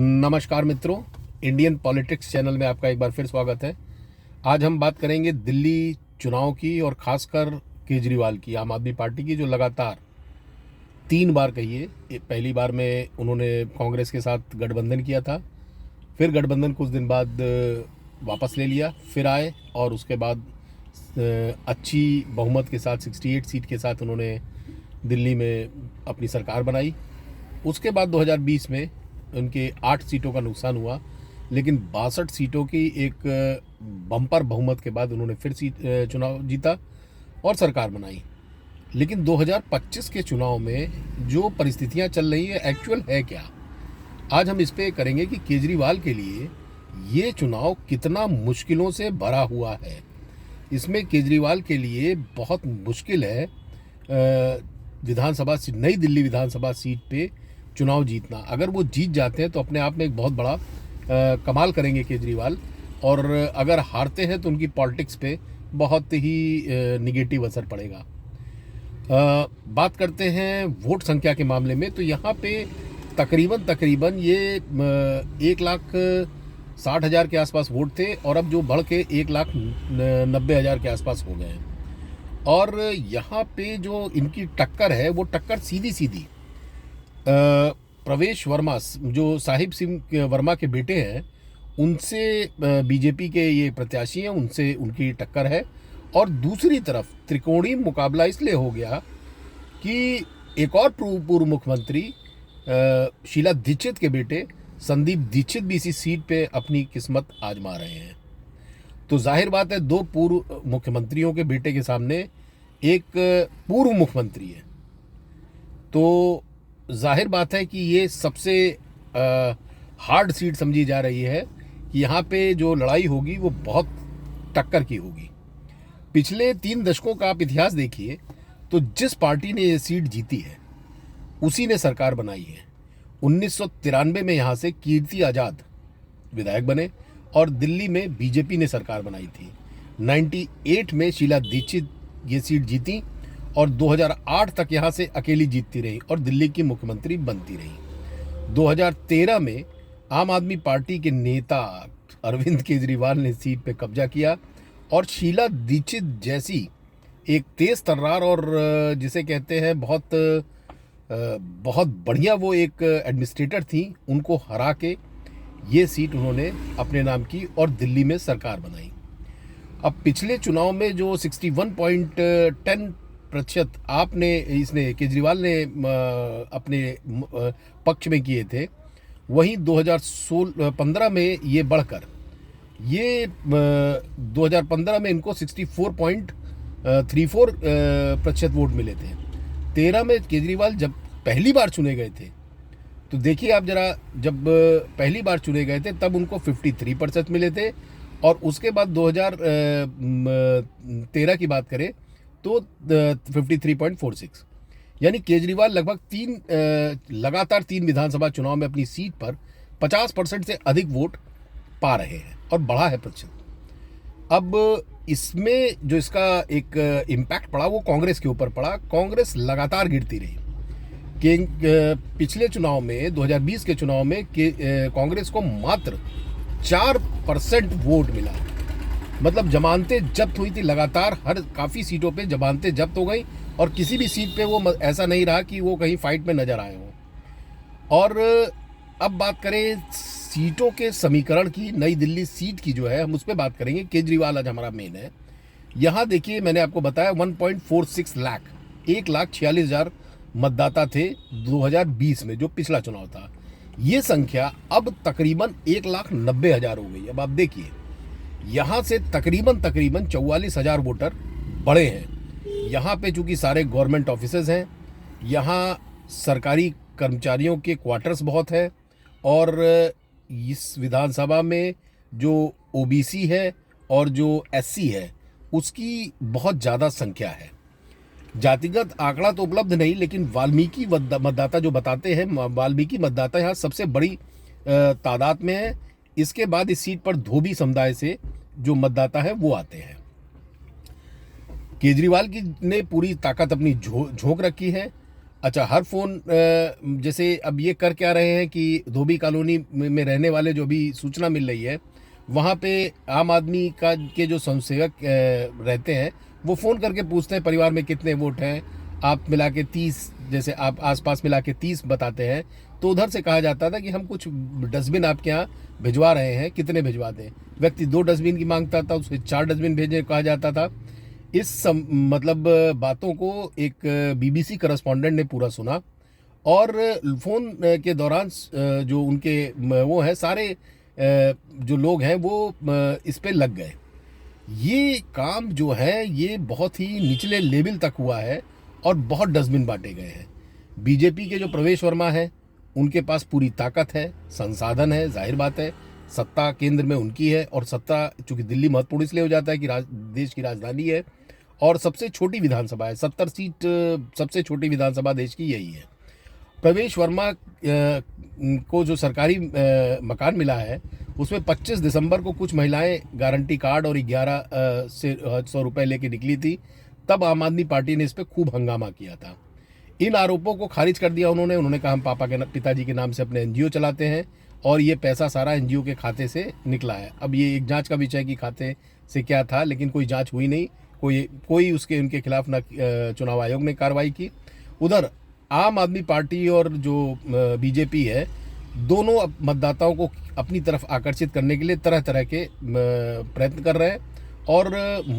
नमस्कार मित्रों, Indian politics channel में आपका एक बार फिर स्वागत है। आज हम बात करेंगे दिल्ली चुनाव की और खासकर केजरीवाल की, आम आदमी पार्टी की, जो लगातार 3 बार कहिए, पहली बार में उन्होंने कांग्रेस के साथ गठबंधन किया था, फिर गठबंधन कुछ दिन बाद वापस ले लिया, फिर आए और उसके बाद अच्छी बहुमत के साथ 68 सीट के साथ उन्होंने दिल्ली में अपनी सरकार बनाई। उसके बाद 2020 में उनके 8 सीटों का नुकसान हुआ, लेकिन 62 सीटों की एक बम्पर बहुमत के बाद उन्होंने फिर चुनाव जीता और सरकार बनाई। लेकिन 2025 के चुनाव में जो परिस्थितियां चल रही है, एक्चुअल है क्या? आज हम इस पे करेंगे कि केजरीवाल के लिए ये चुनाव कितना मुश्किलों से भरा हुआ है। इसमें केजरीवाल के लिए बहुत मुश्किल है विधानसभा, नई दिल्ली विधानसभा सीट पे चुनाव जीतना। अगर वो जीत जाते हैं तो अपने आप में एक बहुत बड़ा कमाल करेंगे केजरीवाल, और अगर हारते हैं तो उनकी पॉलिटिक्स पे बहुत ही निगेटिव असर पड़ेगा। बात करते हैं वोट संख्या के मामले में, तो यहाँ पे तकरीबन ये 1,60,000 के आसपास वोट थे, और अब जो बढ़ के 1,90,000 के आसपास हो गए हैं। और यहाँ पे जो इनकी टक्कर है वो टक्कर सीधी सीधी प्रवेश वर्मा, जो साहिब सिंह वर्मा के बेटे हैं, उनसे बीजेपी के ये प्रत्याशी हैं, उनसे उनकी टक्कर है। और दूसरी तरफ त्रिकोणीय मुकाबला इसलिए हो गया कि एक और पूर्व मुख्यमंत्री शीला दीक्षित के बेटे संदीप दीक्षित भी इसी सीट पे अपनी किस्मत आजमा रहे हैं। तो जाहिर बात है, दो पूर्व मुख्यमंत्रियों के बेटे के सामने एक पूर्व मुख्यमंत्री है, तो जाहिर बात है कि ये सबसे हार्ड सीट समझी जा रही है कि यहाँ पे जो लड़ाई होगी वो बहुत टक्कर की होगी। पिछले 3 दशकों का आप इतिहास देखिए तो जिस पार्टी ने ये सीट जीती है उसी ने सरकार बनाई है। 1993 में यहाँ से कीर्ति आज़ाद विधायक बने और दिल्ली में बीजेपी ने सरकार बनाई थी। 98 में शीला दीक्षित ये सीट जीती और 2008 तक यहाँ से अकेली जीतती रही और दिल्ली की मुख्यमंत्री बनती रही। 2013 में आम आदमी पार्टी के नेता अरविंद केजरीवाल ने सीट पे कब्जा किया और शीला दीक्षित जैसी एक तेज तर्रार और जिसे कहते हैं बहुत बढ़िया वो एक एडमिनिस्ट्रेटर थी, उनको हरा के ये सीट उन्होंने अपने नाम की और दिल्ली में सरकार बनाई। अब पिछले चुनाव में जो 61.10% इसने केजरीवाल ने अपने पक्ष में किए थे, वहीं 2015 में ये बढ़कर 2015 में इनको 64.34% वोट मिले थे। 13 में केजरीवाल जब पहली बार चुने गए थे, तो देखिए आप जरा, जब पहली बार चुने गए थे तब उनको 53% मिले थे, और उसके बाद 2013 की बात करें तो 53.46, यानी केजरीवाल लगभग लगातार 3 विधानसभा चुनाव में अपनी सीट पर 50% से अधिक वोट पा रहे हैं और बढ़ा है प्रतिशत। अब इसमें जो इसका एक इम्पैक्ट पड़ा वो कांग्रेस के ऊपर पड़ा। कांग्रेस लगातार गिरती रही कि पिछले चुनाव में 2020 के चुनाव में कांग्रेस को मात्र 4% वोट मिला। मतलब जमानतें जब्त हुई थी लगातार, काफ़ी सीटों पे जमानतें जब्त हो गई और किसी भी सीट पे वो ऐसा नहीं रहा कि वो कहीं फाइट में नजर आए हों। और अब बात करें सीटों के समीकरण की, नई दिल्ली सीट की जो है, हम उस पर बात करेंगे। केजरीवाल आज हमारा मेन है। यहाँ देखिए, मैंने आपको बताया 1.46 लाख, 1,46,000 मतदाता थे 2020 में, जो पिछला चुनाव था। ये संख्या अब तकरीबन 1,90,000 हो गई। अब आप देखिए, यहाँ से तकरीबन 44,000 वोटर बढ़े हैं। यहाँ पे चूंकि सारे गवर्नमेंट ऑफिसेज हैं, यहाँ सरकारी कर्मचारियों के क्वार्टर्स बहुत है, और इस विधानसभा में जो ओबीसी है और जो एससी है उसकी बहुत ज़्यादा संख्या है। जातिगत आंकड़ा तो उपलब्ध नहीं, लेकिन वाल्मीकि मतदाता जो बताते हैं, वाल्मीकि मतदाता यहाँ सबसे बड़ी तादाद में है। इसके बाद इस सीट पर धोबी समुदाय से जो मतदाता है वो आते हैं। केजरीवाल की ने पूरी ताकत अपनी झोंक रखी है अच्छा, हर फ़ोन जैसे अब ये कर क्या रहे हैं कि धोबी कॉलोनी में रहने वाले जो भी सूचना मिल रही है, वहाँ पे आम आदमी का के जो स्वयंसेवक रहते हैं, वो फ़ोन करके पूछते हैं परिवार में कितने वोट हैं, आप मिला के 30, जैसे आप आस-पास मिला के 30 बताते हैं, तो उधर से कहा जाता था कि हम कुछ डस्टबिन आपके यहाँ भिजवा रहे हैं, कितने भिजवा दें? व्यक्ति 2 डस्टबिन की माँगता था, उसे 4 डस्टबिन भेजने को कहा जाता था। मतलब बातों को एक बीबीसी करस्पॉन्डेंट ने पूरा सुना और फ़ोन के दौरान जो उनके वो हैं सारे जो लोग हैं वो इस पे लग गए। ये काम जो है ये बहुत ही निचले लेवल तक हुआ है और बहुत डस्टबिन बांटे गए हैं। बीजेपी के जो प्रवेश वर्मा हैं, उनके पास पूरी ताकत है, संसाधन है, जाहिर बात है सत्ता केंद्र में उनकी है और सत्ता चूंकि दिल्ली महत्वपूर्ण इसलिए हो जाता है कि देश की राजधानी है और सबसे छोटी विधानसभा है, 70 सीट, सबसे छोटी विधानसभा देश की यही है। प्रवेश वर्मा को जो सरकारी मकान मिला है उसमें 25 दिसंबर को कुछ महिलाएं गारंटी कार्ड और 11 से 100 रुपए लेके निकली थी। तब आम आदमी पार्टी ने इस पर खूब हंगामा किया था। इन आरोपों को खारिज कर दिया उन्होंने कहा हम पिताजी के नाम से अपने एनजीओ चलाते हैं और ये पैसा सारा एनजीओ के खाते से निकला है। अब ये एक जांच का विषय कि खाते से क्या था, लेकिन कोई जांच हुई नहीं, कोई उसके उनके खिलाफ ना चुनाव आयोग ने कार्रवाई की। उधर आम आदमी पार्टी और जो बीजेपी है, दोनों मतदाताओं को अपनी तरफ आकर्षित करने के लिए तरह तरह के प्रयत्न कर रहे हैं और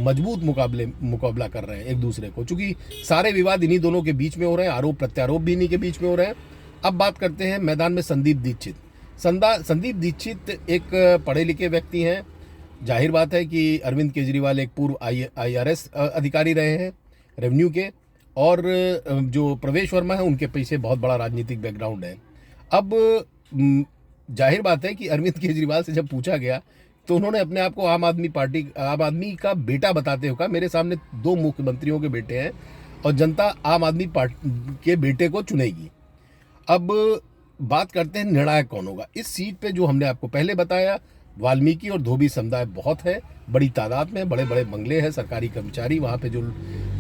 मजबूत मुकाबला कर रहे हैं एक दूसरे को, चूंकि सारे विवाद इन्हीं दोनों के बीच में हो रहे हैं, आरोप प्रत्यारोप भी इन्हीं के बीच में हो रहे हैं। अब बात करते हैं मैदान में संदीप दीक्षित। संदीप दीक्षित एक पढ़े लिखे व्यक्ति हैं। जाहिर बात है कि अरविंद केजरीवाल एक पूर्व IRS अधिकारी रहे हैं रेवेन्यू के, और जो प्रवेश वर्मा है उनके पीछे बहुत बड़ा राजनीतिक बैकग्राउंड है। अब जाहिर बात है कि अरविंद केजरीवाल से जब पूछा गया तो उन्होंने अपने आप को आम आदमी का बेटा बताते हुए कहा मेरे सामने 2 मुख्यमंत्रियों के बेटे हैं और जनता आम आदमी पार्टी के बेटे को चुनेगी। अब बात करते हैं निर्णायक कौन होगा इस सीट पे। जो हमने आपको पहले बताया, वाल्मीकि और धोबी समुदाय बहुत है, बड़ी तादाद में, बड़े बड़े बंगले हैं, सरकारी कर्मचारी वहाँ पे जो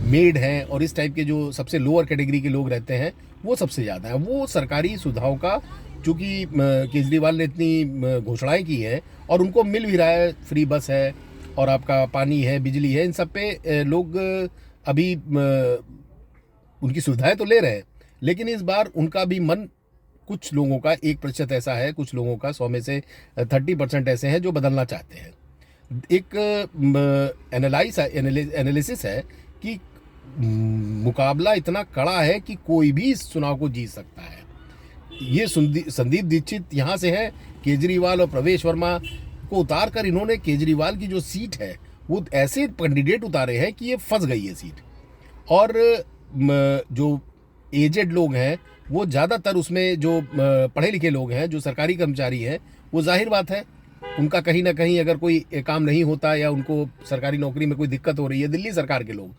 मेड हैं और इस टाइप के जो सबसे लोअर कैटेगरी के लोग रहते हैं वो सबसे ज़्यादा हैं। वो सरकारी सुविधाओं का चूँकि केजरीवाल ने इतनी घोषणाएं की हैं और उनको मिल भी रहा है, फ्री बस है और आपका पानी है, बिजली है, इन सब पे लोग अभी उनकी सुविधाएं तो ले रहे हैं, लेकिन इस बार उनका भी मन, कुछ लोगों का 1% ऐसा है, कुछ लोगों का 100 में से 30% ऐसे हैं जो बदलना चाहते हैं। एक एनालिसिस है कि मुकाबला इतना कड़ा है कि कोई भी इस चुनाव को जीत सकता है। ये संदीप दीक्षित यहाँ से है, केजरीवाल और प्रवेश वर्मा को उतार कर इन्होंने केजरीवाल की जो सीट है वो ऐसे कैंडिडेट उतारे हैं कि ये फंस गई है सीट। और जो एजेड लोग हैं वो ज़्यादातर उसमें जो पढ़े लिखे लोग हैं, जो सरकारी कर्मचारी हैं, वो जाहिर बात है उनका कहीं ना कहीं अगर कोई काम नहीं होता या उनको सरकारी नौकरी में कोई दिक्कत हो रही है, दिल्ली सरकार के लोग,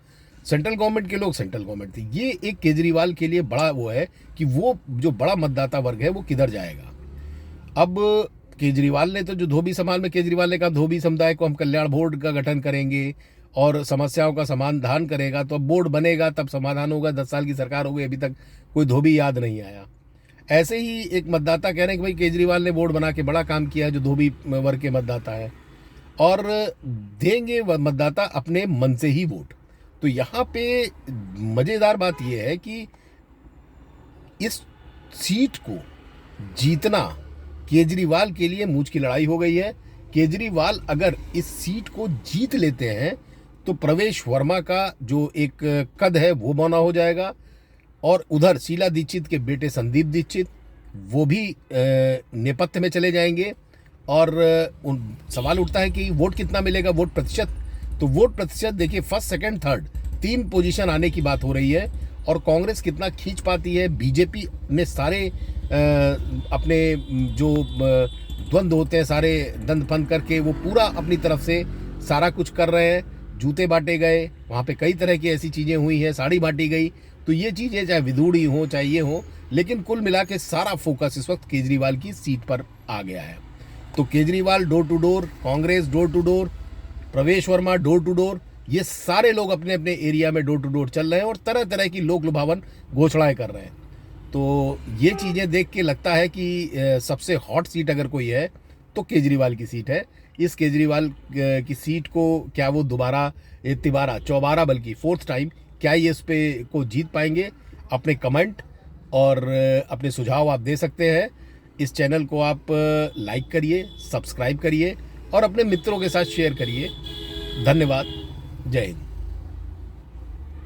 सेंट्रल गवर्नमेंट के लोग सेंट्रल गवर्नमेंट थी। ये एक केजरीवाल के लिए बड़ा वो है कि वो जो बड़ा मतदाता वर्ग है वो किधर जाएगा। अब केजरीवाल ने तो जो धोबी समाज में, केजरीवाल ने कहा धोबी समुदाय को हम कल्याण बोर्ड का गठन करेंगे और समस्याओं का समाधान करेगा, तो अब बोर्ड बनेगा तब समाधान होगा। 10 साल की सरकार हो गई, अभी तक कोई धोबी याद नहीं आया। ऐसे ही एक मतदाता कह रहे हैं कि भाई केजरीवाल ने बोर्ड बना के बड़ा काम किया है, जो धोबी वर्ग के मतदाता है, और देंगे मतदाता अपने मन से ही वोट। तो यहाँ पे मज़ेदार बात यह है कि इस सीट को जीतना केजरीवाल के लिए मूंछ की लड़ाई हो गई है। केजरीवाल अगर इस सीट को जीत लेते हैं तो प्रवेश वर्मा का जो एक कद है वो बौना हो जाएगा, और उधर शीला दीक्षित के बेटे संदीप दीक्षित वो भी नेपथ्य में चले जाएंगे। और सवाल उठता है कि वोट कितना मिलेगा, वोट प्रतिशत। तो वोट प्रतिशत देखिए, फर्स्ट सेकंड थर्ड 3 पोजीशन आने की बात हो रही है, और कांग्रेस कितना खींच पाती है। बीजेपी ने सारे अपने जो द्वंद्व होते हैं सारे दंड फंद करके वो पूरा अपनी तरफ से सारा कुछ कर रहे हैं। जूते बांटे गए, वहाँ पे कई तरह की ऐसी चीज़ें हुई हैं, साड़ी बांटी गई। तो ये चीज़ें चाहे विधूड़ी हो चाहे ये हो, लेकिन कुल मिला के सारा फोकस इस वक्त केजरीवाल की सीट पर आ गया है। तो Kejriwal door to door, Congress door to door, Pravesh Verma door to door, ये सारे लोग अपने अपने एरिया में डोर टू डोर चल रहे हैं और तरह तरह की लोक लुभावन घोषणाएं कर रहे हैं। तो ये चीज़ें देख के लगता है कि सबसे हॉट सीट अगर कोई है तो केजरीवाल की सीट है। इस केजरीवाल की सीट को क्या वो दोबारा तिबारा चौबारा बल्कि फोर्थ टाइम क्या ये इस पे को जीत पाएंगे? अपने कमेंट और अपने सुझाव आप दे सकते हैं। इस चैनल को आप लाइक करिए, सब्सक्राइब करिए और अपने मित्रों के साथ शेयर करिए। धन्यवाद। जय हिंद।